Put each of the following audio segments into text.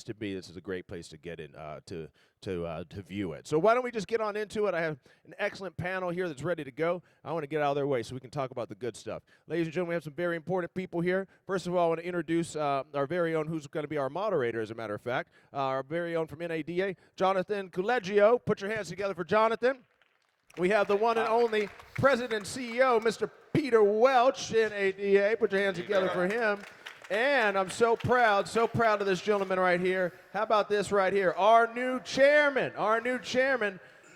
to be, this is a great place to get in to view it. So why don't we just get on into it? I have an excellent panel here that's ready to go. I want to get out of their way so we can talk about the good stuff. Ladies and gentlemen, we have some very important people here. First of all, I want to introduce our very own, who's going to be our moderator, as a matter of fact, our very own from NADA, Jonathan Colegio. Put your hands together for Jonathan. We have the one and only President and CEO, Mr. Peter Welch, NADA. Put your hands together for him. And I'm so proud of this gentleman right here. How about this right here? Our new chairman,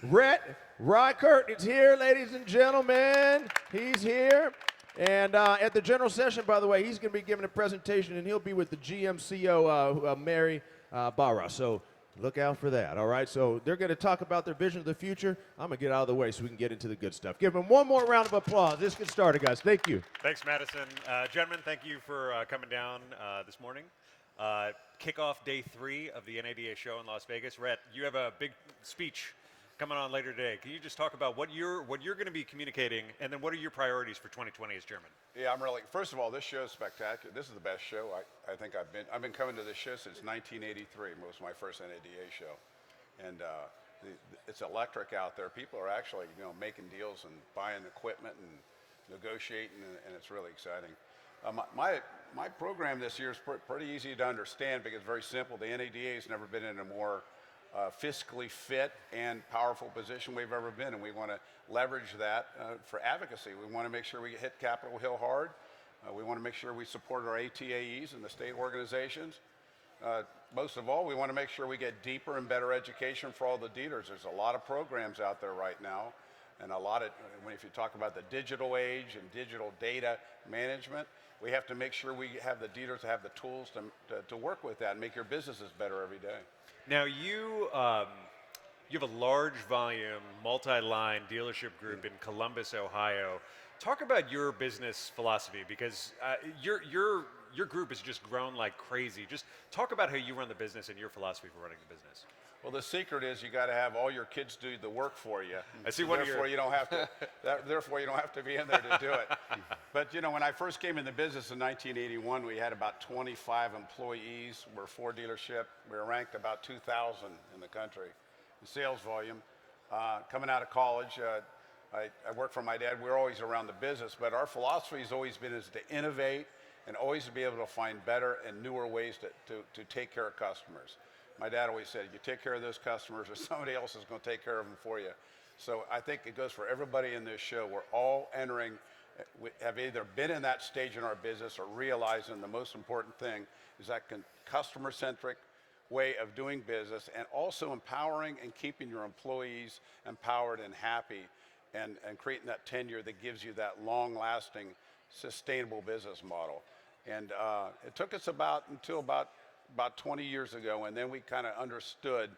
Rhett German is here, ladies and gentlemen. He's here. And at the general session, by the way, he's going to be giving a presentation, and he'll be with the GMCO, Mary Barra. So look out for that, all right? So they're going to talk about their vision of the future. I'm going to get out of the way so we can get into the good stuff. Give them one more round of applause. Let's get started, guys. Thank you. Thanks, Madison. Gentlemen, thank you for coming down this morning. Kickoff day 3 of the NADA show in Las Vegas. Rhett, you have a big speech coming on later today. Can you just talk about what you're going to be communicating, and then what are your priorities for 2020 as chairman? Yeah, I'm really. First of all, this show is spectacular. This is the best show I think I've been coming to this show since 1983. It was my first NADA show, and it's electric out there. People are actually making deals and buying equipment and negotiating, and it's really exciting. My program this year is pretty easy to understand because it's very simple. The NADA has never been in a more fiscally fit and powerful position we've ever been, and we want to leverage that for advocacy. We want to make sure we hit Capitol Hill hard. We want to make sure we support our ATAEs and the state organizations. Most of all, we want to make sure we get deeper and better education for all the dealers. There's a lot of programs out there right now, and if you talk about the digital age and digital data management, we have to make sure we have the dealers have the tools to work with that and make your businesses better every day. Now, you have a large volume, multi-line dealership group in Columbus, Ohio. Talk about your business philosophy, because your group has just grown like crazy. Just talk about how you run the business and your philosophy for running the business. Well, the secret is you got to have all your kids do the work for you. I see one of your. Therefore, you don't have to. Therefore, you don't have to be in there to do it. But when I first came in the business in 1981, we had about 25 employees. We're a Ford dealership. We were ranked about 2,000 in the country in sales volume. Coming out of college, I worked for my dad. We were always around the business, but our philosophy has always been is to innovate and always to be able to find better and newer ways to take care of customers. My dad always said, you take care of those customers or somebody else is going to take care of them for you. So I think it goes for everybody in this show. We're all we have either been in that stage in our business or realizing the most important thing is that customer-centric way of doing business, and also empowering and keeping your employees empowered and happy, and creating that tenure that gives you that long-lasting, sustainable business model. And it took us until about 20 years ago, and then we kind of understood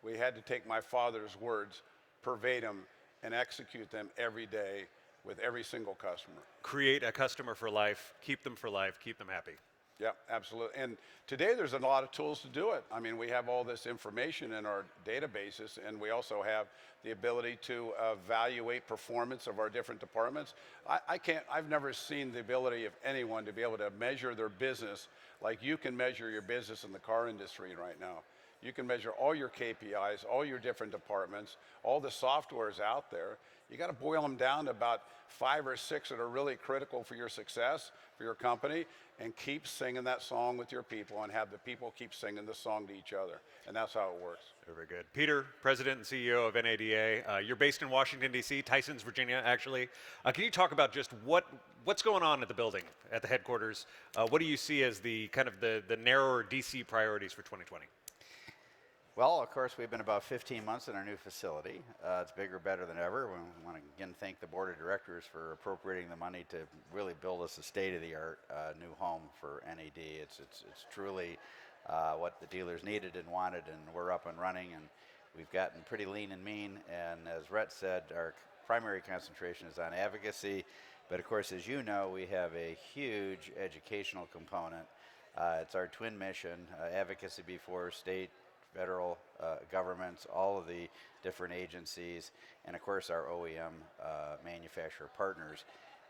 we had to take my father's words, pervade them, and execute them every day with every single customer. Create a customer for life, keep them for life, keep them happy. Yeah, absolutely. And today there's a lot of tools to do it. I mean, we have all this information in our databases, and we also have the ability to evaluate performance of our different departments. I've never seen the ability of anyone to be able to measure their business like you can measure your business in the car industry right now. You can measure all your KPIs, all your different departments, all the software's out there. You got to boil them down to about 5 or 6 that are really critical for your success, for your company, and keep singing that song with your people and have the people keep singing the song to each other. And that's how it works. Very good. Peter, President and CEO of NADA. You're based in Washington, D.C., Tysons, Virginia, actually. Can you talk about just what's going on at the building, at the headquarters? What do you see as the kind of the narrower D.C. priorities for 2020? Well, of course, we've been about 15 months in our new facility. It's bigger, better than ever. We want to again thank the board of directors for appropriating the money to really build us a state-of-the-art new home for NAD. It's truly what the dealers needed and wanted, and we're up and running, and we've gotten pretty lean and mean. And as Rhett said, our primary concentration is on advocacy, but of course, as you know, we have a huge educational component. It's our twin mission, advocacy before state, federal governments, all of the different agencies, and of course our OEM manufacturer partners.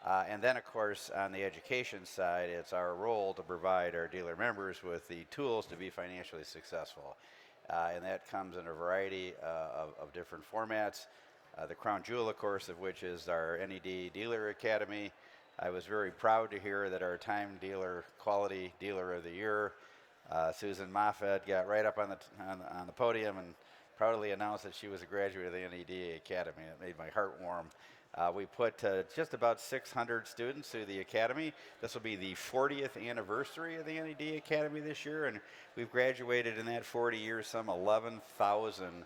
And then, of course, on the education side, it's our role to provide our dealer members with the tools to be financially successful. And that comes in a variety of different formats. The crown jewel, of course, of which is our NED Dealer Academy. I was very proud to hear that our Time Dealer Quality Dealer of the Year, Susan Moffett, got right up on the podium and proudly announced that she was a graduate of the NED Academy. It made my heart warm. We put just about 600 students through the Academy. This will be the 40th anniversary of the NED Academy this year, and we've graduated in that 40 years some 11,000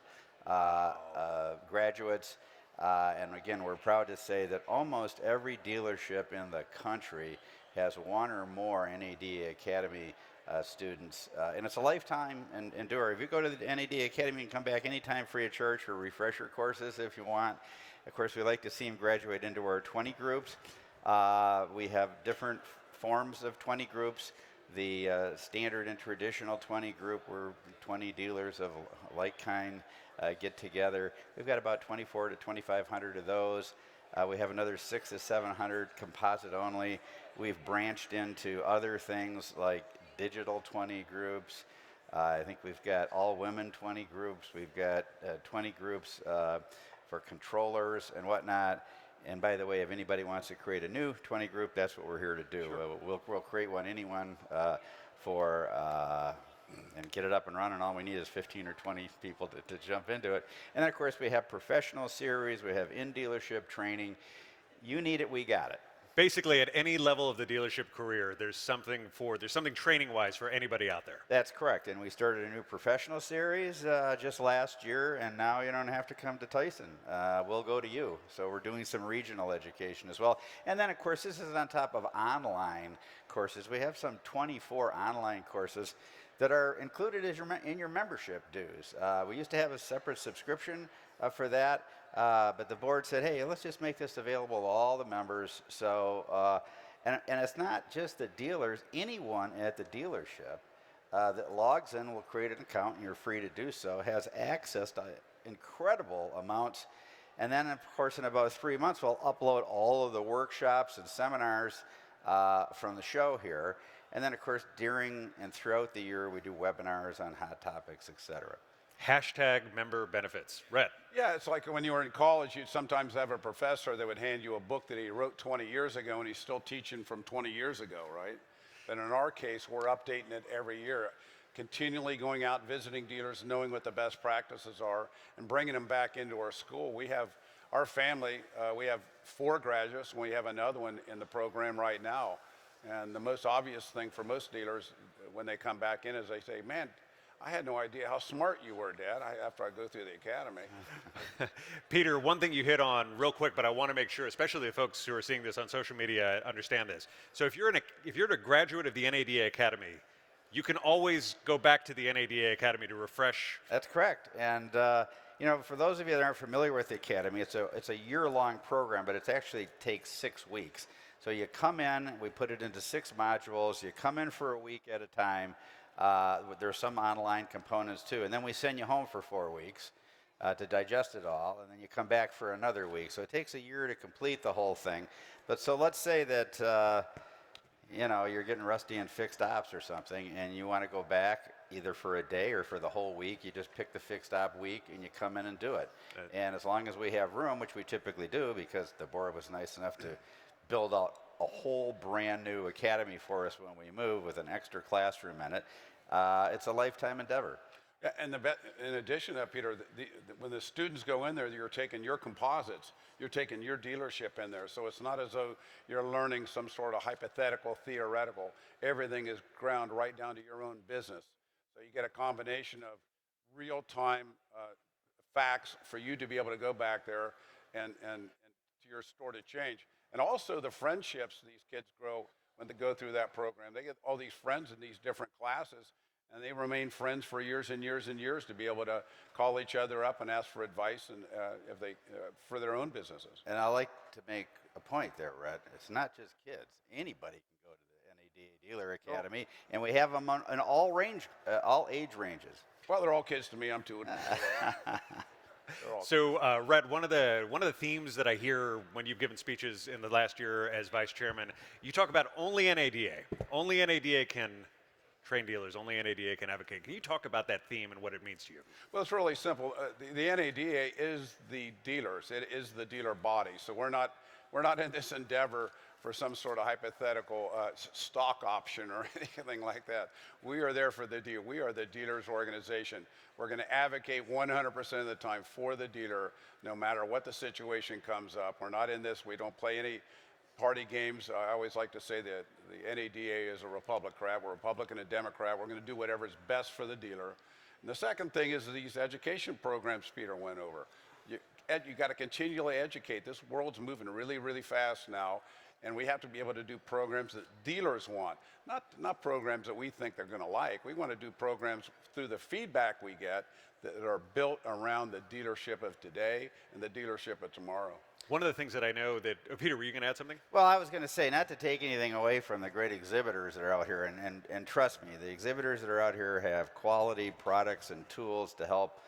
graduates. And again, we're proud to say that almost every dealership in the country has one or more NED Academy students. And it's a lifetime endeavor. If you go to the NED Academy, you can come back anytime free of charge for refresher courses if you want. Of course, we like to see them graduate into our 20 groups. We have different forms of 20 groups. The standard and traditional 20 group, where 20 dealers of like kind get together. We've got about 24 to 2,500 of those. We have another 600 to 700 composite only. We've branched into other things like digital 20 groups. I think we've got all women 20 groups. We've got 20 groups for controllers and whatnot. And by the way, if anybody wants to create a new 20 group, that's what we're here to do. Sure. We'll create one, anyone and get it up and running. All we need is 15 or 20 people to jump into it. And then, of course, we have professional series. We have in-dealership training. You need it, we got it. Basically, at any level of the dealership career, there's something training-wise for anybody out there. That's correct. And we started a new professional series just last year, and now you don't have to come to Tyson. We'll go to you. So we're doing some regional education as well. And then, of course, this is on top of online courses. We have some 24 online courses that are included in your membership dues. We used to have a separate subscription for that. But the board said, hey, let's just make this available to all the members. So, and it's not just the dealers. Anyone at the dealership that logs in will create an account, and you're free to do so, has access to incredible amounts. And then, of course, in about 3 months, we'll upload all of the workshops and seminars from the show here. And then, of course, during and throughout the year, we do webinars on hot topics, et cetera. Hashtag member benefits. Rhett. Yeah, it's like when you were in college, you'd sometimes have a professor that would hand you a book that he wrote 20 years ago, and he's still teaching from 20 years ago, right? But in our case, we're updating it every year, continually going out, visiting dealers, knowing what the best practices are, and bringing them back into our school. We have our family, we have 4 graduates, and we have another one in the program right now. And the most obvious thing for most dealers when they come back in is they say, man, I had no idea how smart you were, Dad, after I go through the academy. Peter, one thing you hit on real quick, but I want to make sure, especially the folks who are seeing this on social media, understand this. So if you're a graduate of the NADA Academy, you can always go back to the NADA Academy to refresh. That's correct. And you know, for those of you that aren't familiar with the Academy, it's a year-long program, but it actually takes 6 weeks. So you come in, we put it into 6 modules. You come in for a week at a time. There's some online components too, and then we send you home for 4 weeks to digest it all, and then you come back for another week. So it takes a year to complete the whole thing. But so let's say that you know, you're getting rusty in fixed ops or something, and you want to go back either for a day or for the whole week. You just pick the fixed op week and you come in and do it. And as long as we have room, which we typically do, because the board was nice enough to build out a whole brand new academy for us when we move with an extra classroom in it. It's a lifetime endeavor. Yeah, and in addition to that, Peter, when the students go in there, you're taking your composites, you're taking your dealership in there. So it's not as though you're learning some sort of hypothetical, theoretical. Everything is ground right down to your own business. So you get a combination of real-time facts for you to be able to go back there and to your store to change. And also the friendships these kids grow when they go through that program. They get all these friends in these different classes, and they remain friends for years and years and years to be able to call each other up and ask for advice and if they for their own businesses. And I like to make a point there, Rhett. It's not just kids. Anybody can go to the NADA Dealer Academy, and we have them in all age ranges. Well, they're all kids to me. I'm too old. So, Rhett, one of the themes that I hear when you've given speeches in the last year as vice chairman, you talk about only NADA. Only NADA can train dealers. Only NADA can advocate. Can you talk about that theme and what it means to you? Well, it's really simple. The NADA is the dealers. It is the dealer body. So we're not in this endeavor for some sort of hypothetical stock option or anything like that. We are there for the dealer. We are the dealers organization. We're going to advocate 100% of the time for the dealer, no matter what the situation comes up. We're not in this. We don't play any party games. I always like to say that the NADA is a Republican. We're a Republican and Democrat. We're going to do whatever is best for the dealer. And the second thing is these education programs Peter went over. You got to continually educate. This world's moving really, really fast now, and we have to be able to do programs that dealers want, not programs that we think they're going to like. We want to do programs through the feedback we get that are built around the dealership of today and the dealership of tomorrow. One of the things that I know that, Peter, were you going to add something? Well, I was going to say, not to take anything away from the great exhibitors that are out here, and trust me, the exhibitors that are out here have quality products and tools to help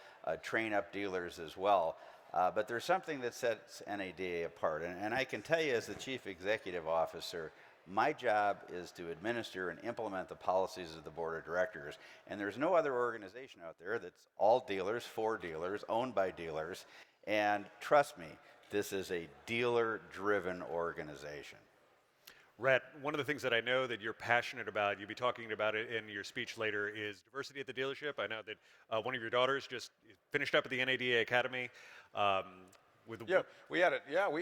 train up dealers as well. But there's something that sets NADA apart, and I can tell you as the Chief Executive Officer, my job is to administer and implement the policies of the Board of Directors, and there's no other organization out there that's all dealers, for dealers, owned by dealers, and trust me, this is a dealer-driven organization. Rhett, one of the things that I know that you're passionate about, you'll be talking about it in your speech later, is diversity at the dealership. I know that one of your daughters just finished up at the NADA Academy. We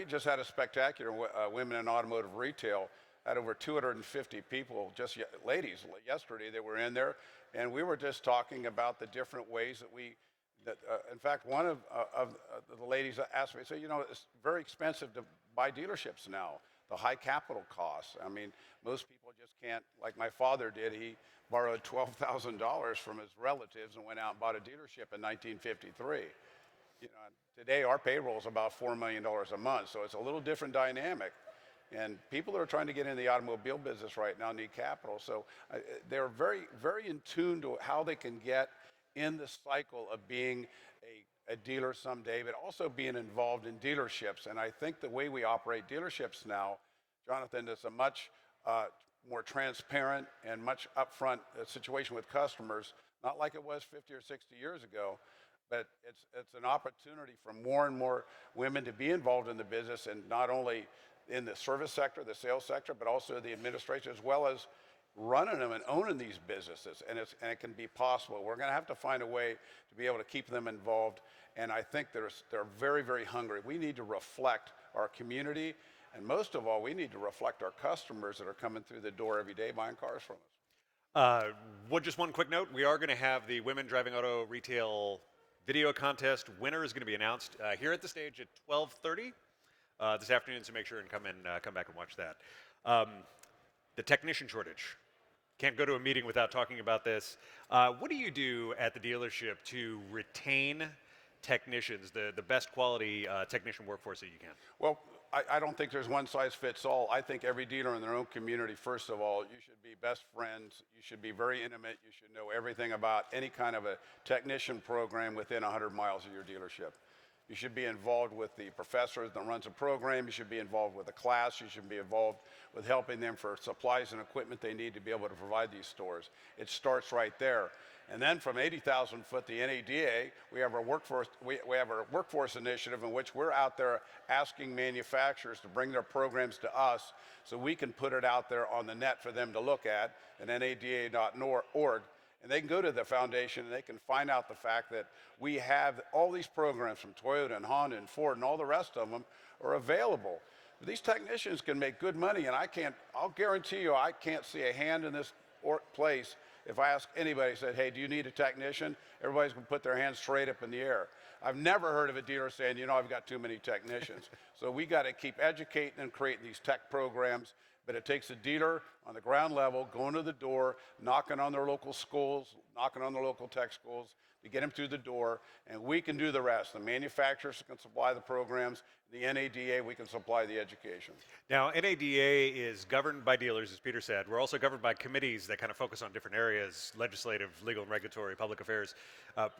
just had a spectacular Women in Automotive Retail. Had over 250 people, just ladies, yesterday that were in there, and we were just talking about the different ways that in fact, one of the ladies asked me, said, you know, it's very expensive to buy dealerships now, the high capital costs. I mean, most people just can't, like my father did, he borrowed $12,000 from his relatives and went out and bought a dealership in 1953. You know, today our payroll is about $4 million a month, so it's a little different dynamic. And people that are trying to get in the automobile business right now need capital. So they're very, very in tune to how they can get in the cycle of being a dealer someday, but also being involved in dealerships. And I think the way we operate dealerships now, Jonathan, is a much more transparent and much upfront situation with customers, not like it was 50 or 60 years ago. But it's an opportunity for more and more women to be involved in the business, and not only in the service sector, the sales sector, but also the administration, as well as running them and owning these businesses. And it can be possible. We're going to have to find a way to be able to keep them involved. And I think they're very, very hungry. We need to reflect our community, and most of all, we need to reflect our customers that are coming through the door every day buying cars from us. Just one quick note: we are going to have the Women Driving Auto Retail video contest. Winner is going to be announced here at the stage at 12:30 this afternoon. So make sure and come back and watch that. The technician shortage. Can't go to a meeting without talking about this. What do you do at the dealership to retain technicians, the best quality technician workforce that you can? Well, I don't think there's one size fits all. I think every dealer in their own community, first of all, you should be best friends. You should be very intimate. You should know everything about any kind of a technician program within 100 miles of your dealership. You should be involved with the professor that runs a program. You should be involved with a class. You should be involved with helping them for supplies and equipment they need to be able to provide these stores. It starts right there. And then from 80,000 foot, the NADA, we have our workforce initiative in which we're out there asking manufacturers to bring their programs to us so we can put it out there on the net for them to look at NADA.org. And they can go to the foundation and they can find out the fact that we have all these programs from Toyota and Honda and Ford and all the rest of them are available. These technicians can make good money, and I'll guarantee you I can't see a hand in this place. If I ask anybody, said, hey, do you need a technician? Everybody's going to put their hands straight up in the air. I've never heard of a dealer saying, you know, I've got too many technicians. So we got to keep educating and creating these tech programs, But it takes a dealer on the ground level going to the door, knocking on their local schools, knocking on their local tech schools to get them through the door, and we can do the rest. The manufacturers can supply the programs, the NADA, we can supply the education. Now, NADA is governed by dealers, as Peter said. We're also governed by committees that kind of focus on different areas, legislative, legal and regulatory, public affairs.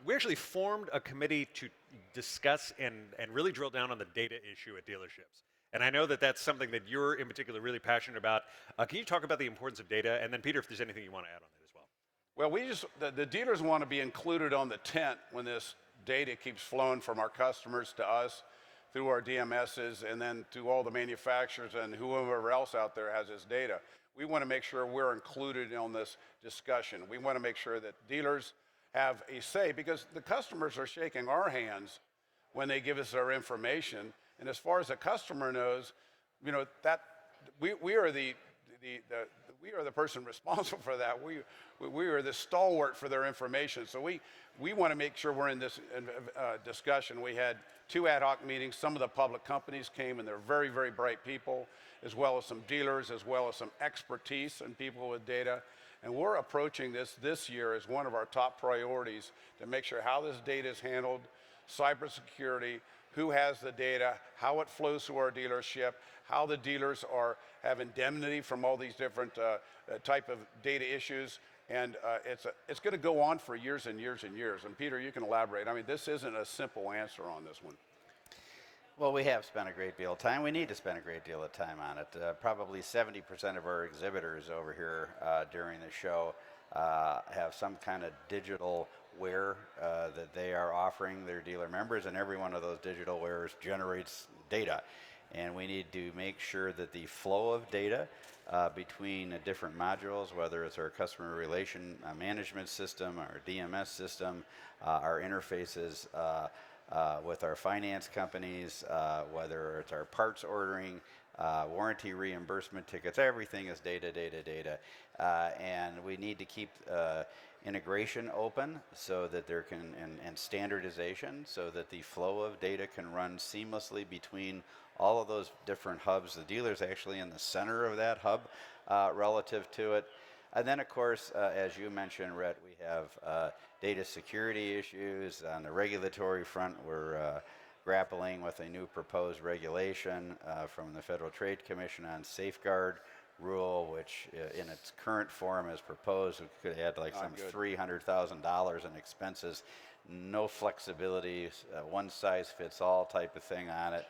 We actually formed a committee to discuss and really drill down on the data issue at dealerships. And I know that that's something that you're in particular really passionate about. Can you talk about the importance of data? And then, Peter, if there's anything you want to add on that as well. Well, the dealers want to be included on the tent when this data keeps flowing from our customers to us through our DMSs and then to all the manufacturers and whoever else out there has this data. We want to make sure we're included on this discussion. We want to make sure that dealers have a say because the customers are shaking our hands when they give us their information. And as far as the customer knows, you know, that we are the person responsible for that. We are the stalwart for their information. So we want to make sure we're in this discussion. We had 2 ad hoc meetings. Some of the public companies came, and they're very, very bright people, as well as some dealers, as well as some expertise and people with data. And we're approaching this year as one of our top priorities to make sure how this data is handled, cybersecurity, who has the data, how it flows through our dealership, how the dealers have indemnity from all these different type of data issues. And it's going to go on for years and years and years. And Peter, you can elaborate. I mean, this isn't a simple answer on this one. Well, we have spent a great deal of time. We need to spend a great deal of time on it. Probably 70% of our exhibitors over here during the show have some kind of digital ware that they are offering their dealer members, and every one of those digital wares generates data. And we need to make sure that the flow of data between different modules, whether it's our customer relation management system, our DMS system, our interfaces with our finance companies, whether it's our parts ordering, warranty reimbursement tickets, everything is data, data, data. And we need to keep integration open so that there can, and standardization so that the flow of data can run seamlessly between all of those different hubs. The dealer's actually in the center of that hub relative to it. And then, of course, as you mentioned, Rhett, we have data security issues. On the regulatory front, we're grappling with a new proposed regulation from the Federal Trade Commission on safeguard rule, which in its current form as proposed, we could add like some $300,000 in expenses. No flexibility, one size fits all type of thing on it.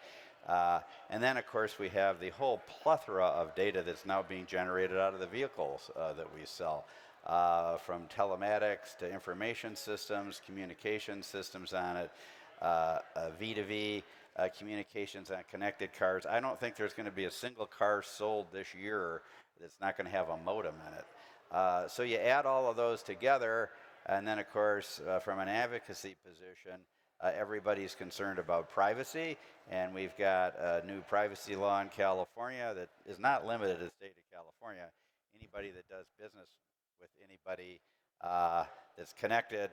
And then, of course, we have the whole plethora of data that's now being generated out of the vehicles that we sell, from telematics to information systems, communication systems on it, V2V communications on connected cars. I don't think there's going to be a single car sold this year that's not going to have a modem in it. So you add all of those together, and then, of course, from an advocacy position, everybody's concerned about privacy, and we've got a new privacy law in California that is not limited to the state of California. Anybody that does business with anybody that's connected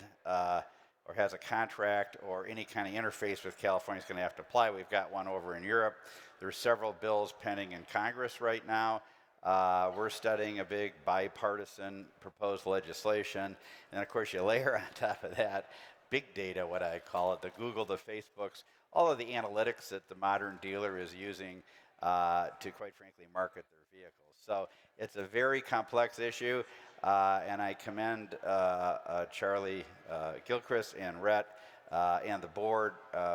or has a contract or any kind of interface with California is going to have to apply. We've got one over in Europe. There's several bills pending in Congress right now. We're studying a big bipartisan proposed legislation. And of course, you layer on top of that big data, what I call it, the Google, the Facebooks, all of the analytics that the modern dealer is using to, quite frankly, market their vehicles. So it's a very complex issue, and I commend Charlie Gilchrist and Rhett and the board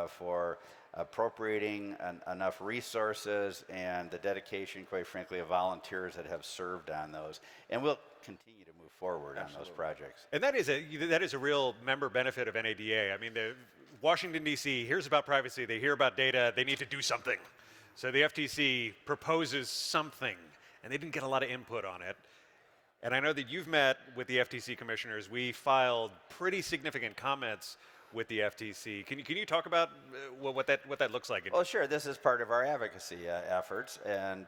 for appropriating enough resources and the dedication, quite frankly, of volunteers that have served on those. And we'll continue to move forward on those projects. And that is a real member benefit of NADA. I mean, the Washington, D.C. hears about privacy, they hear about data, they need to do something. So the FTC proposes something, and they didn't get a lot of input on it. And I know that you've met with the FTC commissioners. We filed pretty significant comments with the FTC. Can you talk about what that looks like? Well, sure. This is part of our advocacy efforts, and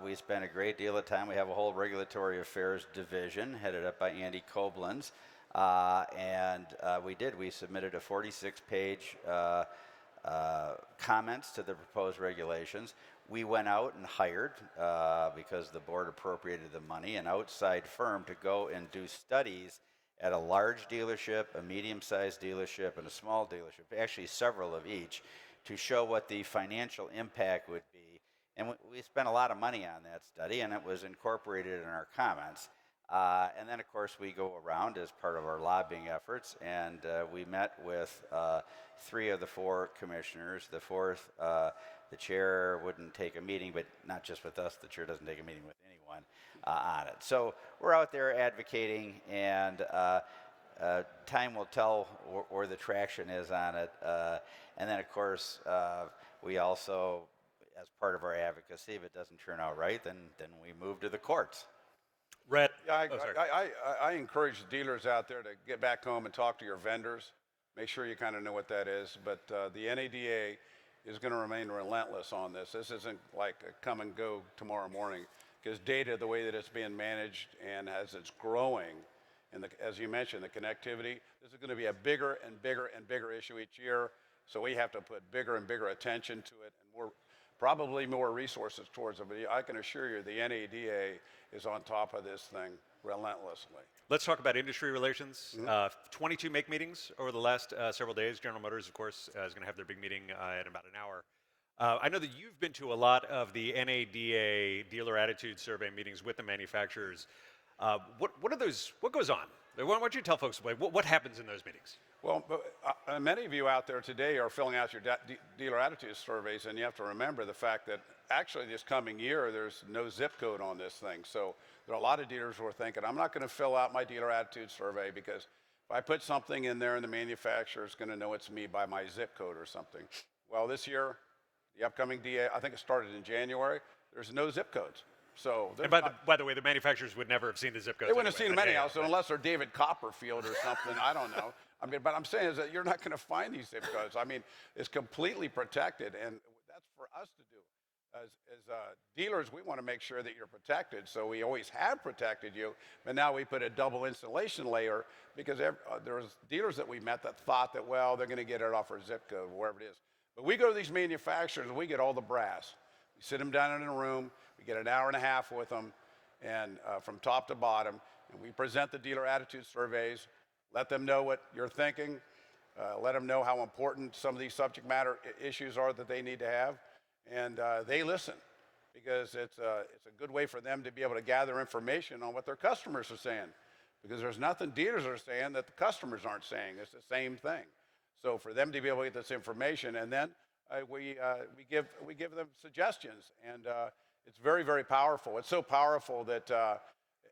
we spend a great deal of time. We have a whole regulatory affairs division headed up by Andy Koblenz, and we submitted a 46-page comments to the proposed regulations. we went out and hired, because the board appropriated the money, an outside firm to go and do studies at a large dealership, a medium-sized dealership, and a small dealership, actually several of each, to show what the financial impact would be. And we spent a lot of money on that study, and it was incorporated in our comments. And then, of course, we go around as part of our lobbying efforts, and we met with 3 of the 4 commissioners. The 4th, the chair wouldn't take a meeting, but not just with us. The chair doesn't take a meeting with anyone on it. So we're out there advocating, and time will tell where the traction is on it. And then, of course, we also, as part of our advocacy, if it doesn't turn out right, then we move to the courts. Rhett. Yeah, Oh, sorry. I encourage dealers out there to get back home and talk to your vendors. Make sure you kind of know what that is. But the NADA is going to remain relentless on this. This isn't like a come and go tomorrow morning, because data, the way that it's being managed and as it's growing, and as you mentioned, the connectivity, this is going to be a bigger and bigger and bigger issue each year. So we have to put bigger and bigger attention to it, and more, probably more resources towards it. But I can assure you the NADA is on top of this thing relentlessly. Let's talk about industry relations. 22 make meetings over the last several days. General Motors, of course, is going to have their big meeting in about an hour. I know that you've been to a lot of the NADA dealer attitude survey meetings with the manufacturers. What are those? What goes on? Why don't you tell folks what happens in those meetings? Well, many of you out there today are filling out your dealer attitude surveys, and you have to remember the fact that actually this coming year there's no zip code on this thing. So there are a lot of dealers who are thinking, I'm not going to fill out my dealer attitude survey because if I put something in there and the manufacturer is going to know it's me by my zip code or something. Well, this year, the upcoming DA, I think it started in January, there's no zip codes. So and by the way, the manufacturers would never have seen the zip codes. They wouldn't have anyway, seen them anyhow, yeah, so unless they're David Copperfield or something, I don't know. I mean, but I'm saying is that you're not going to find these zip codes. I mean, it's completely protected, and that's for us to do. As dealers, we want to make sure that you're protected, so we always have protected you, but now we put a double installation layer because there's dealers that we met that thought that, well, they're going to get it off our zip code, wherever it is. But we go to these manufacturers, and we get all the brass. We sit them down in a room, we get an hour and a half with them, and from top to bottom, and we present the dealer attitude surveys, let them know what you're thinking, let them know how important some of these subject matter issues are that they need to have, and they listen because it's a good way for them to be able to gather information on what their customers are saying, because there's nothing dealers are saying that the customers aren't saying. It's the same thing. So for them to be able to get this information, and then we give them suggestions, and it's very, very powerful. It's so powerful that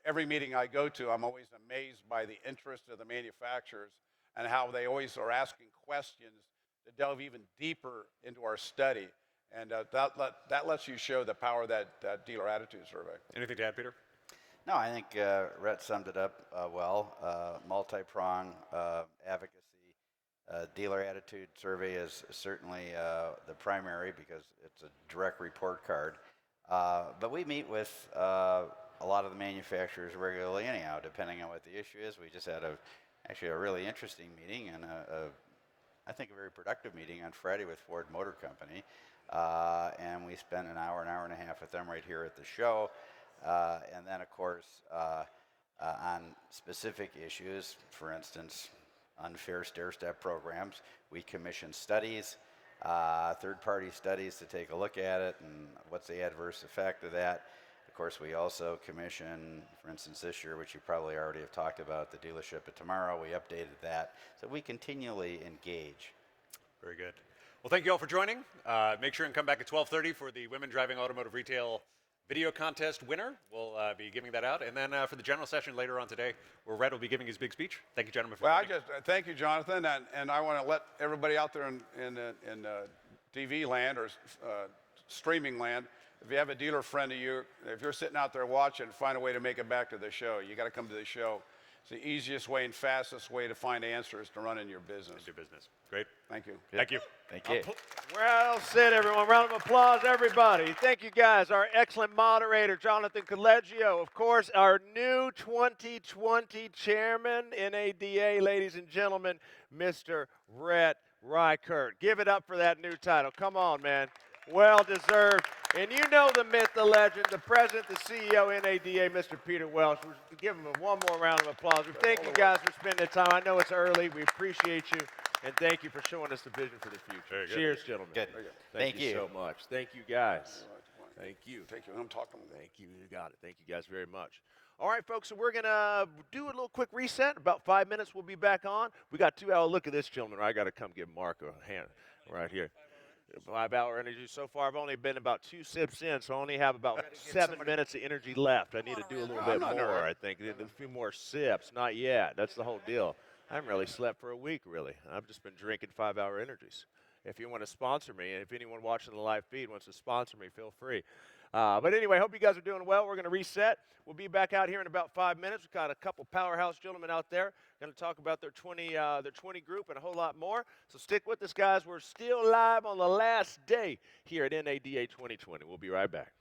every meeting I go to, I'm always amazed by the interest of the manufacturers and how they always are asking questions to delve even deeper into our study. And that lets you show the power of that dealer attitude survey. Anything to add, Peter? No, I think Rhett summed it up well. Multi-prong advocacy. Dealer attitude survey is certainly the primary because it's a direct report card. But we meet with a lot of the manufacturers regularly anyhow, depending on what the issue is. We just had actually a really interesting meeting and I think a very productive meeting on Friday with Ford Motor Company. And we spent an hour and a half with them right here at the show. And then, of course, on specific issues, for instance, unfair stair-step programs, we commission studies, third-party studies to take a look at it and what's the adverse effect of that. Of course, we also commission, for instance, this year, which you probably already have talked about, the dealership at tomorrow. We updated that. So we continually engage. Very good. Well, thank you all for joining. Make sure and come back at 12:30 for the Women Driving Automotive Retail Video Contest winner. We'll be giving that out. And then for the general session later on today, where Rhett will be giving his big speech. Thank you, gentlemen, for joining. Thank you, Jonathan. And I want to let everybody out there in TV land or streaming land, if you have a dealer friend of you, if you're sitting out there watching, find a way to make it back to the show. You got to come to the show. It's the easiest way and fastest way to find answers to running your business. Your business. Great. Thank you. Thank you. Thank you. Well said, everyone. Round of applause, everybody. Thank you, guys. Our excellent moderator, Jonathan Colleggio. Of course, our new 2020 chairman, NADA, ladies and gentlemen, Mr. Rhett German. Give it up for that new title. Come on, man. Well deserved. And you know the myth, the legend, the president, the CEO, NADA, Mr. Peter Welsh. We'll give him one more round of applause. We thank you guys for spending the time. I know it's early. We appreciate you. And thank you for showing us the vision for the future. Very good. Cheers, gentlemen. Good. Thank Thank you you. so much. Thank you, guys. Thank you. Thank you. I'm talking. Thank you. You got it. Thank you guys very much. All right, folks, so we're going to do a little quick reset. About 5 minutes, we'll be back on. We got 2 hours. Look at this, gentleman. I got to come give Mark a hand right here. 5-hour energy. So far, I've only been about 2 sips in, so I only have about 7 minutes of energy left. I need to do a little bit more, I think. A few more sips. Not yet. That's the whole deal. I haven't really slept for a week, really. I've just been drinking 5-hour energies. If you want to sponsor me, and if anyone watching the live feed wants to sponsor me, feel free. But anyway, hope you guys are doing well. We're going to reset. We'll be back out here in about 5 minutes. We've got a couple powerhouse gentlemen out there going to talk about their 20 group and a whole lot more. So stick with us, guys. We're still live on the last day here at NADA 2020. We'll be right back.